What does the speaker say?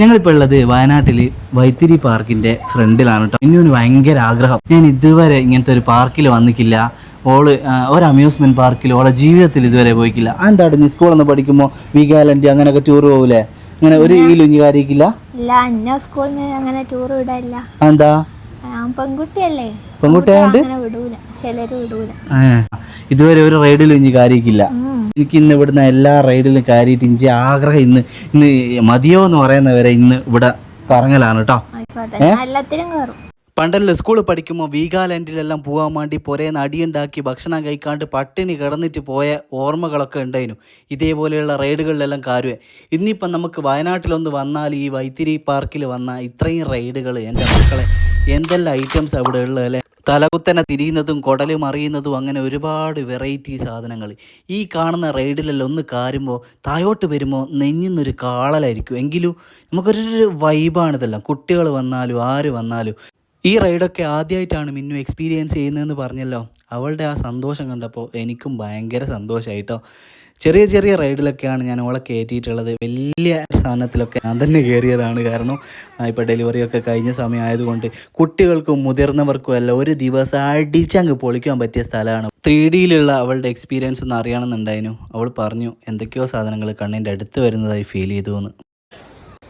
ഞങ്ങളിപ്പോൾ ഉള്ളത് വയനാട്ടിൽ വൈത്തിരി പാർക്കിൻ്റെ ഫ്രണ്ടിലാണ് കേട്ടോ. ഇന്നൊരു ഭയങ്കര ആഗ്രഹം, ഞാൻ ഇതുവരെ ഇങ്ങനത്തെ ഒരു പാർക്കിൽ വന്നിട്ടില്ല. ഒരു അമ്യൂസ്മെൻറ്റ് പാർക്കിൽ ഓളെ ജീവിതത്തിൽ ഇതുവരെ പോയിക്കില്ല. എന്താ നീ സ്കൂളിൽ നിന്ന് പഠിക്കുമ്പോൾ വീഗാലൻഡ് അങ്ങനെയൊക്കെ ടൂർ പോകൂലേ? അങ്ങനെ ഒരു ഇലുഞ്ഞി കാര്യമില്ല. അങ്ങനെ ടൂർ വിടാനില്ല. എന്താ പെൺകുട്ടിയല്ലേ, പെൺകുട്ടിയായോണ്ട് ഇതുവരെ ഒരു റൈഡിലും ഇനി കാര്യമില്ല. എനിക്ക് ഇന്ന് ഇവിടുന്ന് എല്ലാ റൈഡിലും കയറിയിട്ട് ഇഞ്ചി ആഗ്രഹം ഇന്ന് മതിയോ എന്ന് പറയുന്നവരെ ഇന്ന് ഇവിടെ കറങ്ങലാണ് കേട്ടോ. പണ്ടല്ലോ സ്കൂളിൽ പഠിക്കുമ്പോൾ വീഗാലാൻഡിലെല്ലാം പോകാൻ വേണ്ടി പുരേന്ന് അടിയുണ്ടാക്കി ഭക്ഷണം കഴിക്കാണ്ട് പട്ടിണി കിടന്നിട്ട് പോയ ഓർമ്മകളൊക്കെ ഉണ്ടായിരുന്നു. ഇതേപോലെയുള്ള റൈഡുകളിലെല്ലാം കാര്യമേ. ഇന്നിപ്പം നമുക്ക് വയനാട്ടിലൊന്ന് വന്നാൽ ഈ വൈത്തിരി പാർക്കിൽ വന്ന ഇത്രയും റൈഡുകൾ, എൻ്റെ മക്കളെ എന്തെല്ലാം ഐറ്റംസ് അവിടെ ഉള്ളത് അല്ലേ. തലകുത്തനെ തിരിയുന്നതും കുടല് മറിയുന്നതും അങ്ങനെ ഒരുപാട് വെറൈറ്റി സാധനങ്ങൾ. ഈ കാണുന്ന റൈഡിലെല്ലാം ഒന്ന് കാരുമ്പോൾ താഴോട്ട് വരുമ്പോൾ നെഞ്ഞിന്നൊരു കാളലായിരിക്കും. എങ്കിലും നമുക്കൊരു വൈബാണിതെല്ലാം. കുട്ടികൾ വന്നാലും ആര് വന്നാലും ഈ റൈഡൊക്കെ ആദ്യമായിട്ടാണ് മിന്നു എക്സ്പീരിയൻസ് ചെയ്യുന്നതെന്ന് പറഞ്ഞല്ലോ. അവളുടെ ആ സന്തോഷം കണ്ടപ്പോൾ എനിക്കും ഭയങ്കര സന്തോഷമായിട്ടോ. ചെറിയ ചെറിയ റൈഡിലൊക്കെയാണ് ഞാൻ ഓളെ കയറ്റിയിട്ടുള്ളത്. വലിയ സാധനത്തിലൊക്കെ ഞാൻ തന്നെ കയറിയതാണ്. കാരണം ഇപ്പോൾ ഡെലിവറിയൊക്കെ കഴിഞ്ഞ സമയമായതുകൊണ്ട് കുട്ടികൾക്കും മുതിർന്നവർക്കും എല്ലാം ഒരു ദിവസം അടിച്ചങ്ങ് പൊളിക്കാൻ പറ്റിയ സ്ഥലമാണ്. 3Dയിലുള്ള അവളുടെ എക്സ്പീരിയൻസ് ഒന്ന് അറിയണമെന്നുണ്ടായിരുന്നു. അവൾ പറഞ്ഞു എന്തൊക്കെയോ സാധനങ്ങൾ കണ്ണിൻ്റെ അടുത്ത് വരുന്നതായി ഫീൽ ചെയ്തു എന്ന്.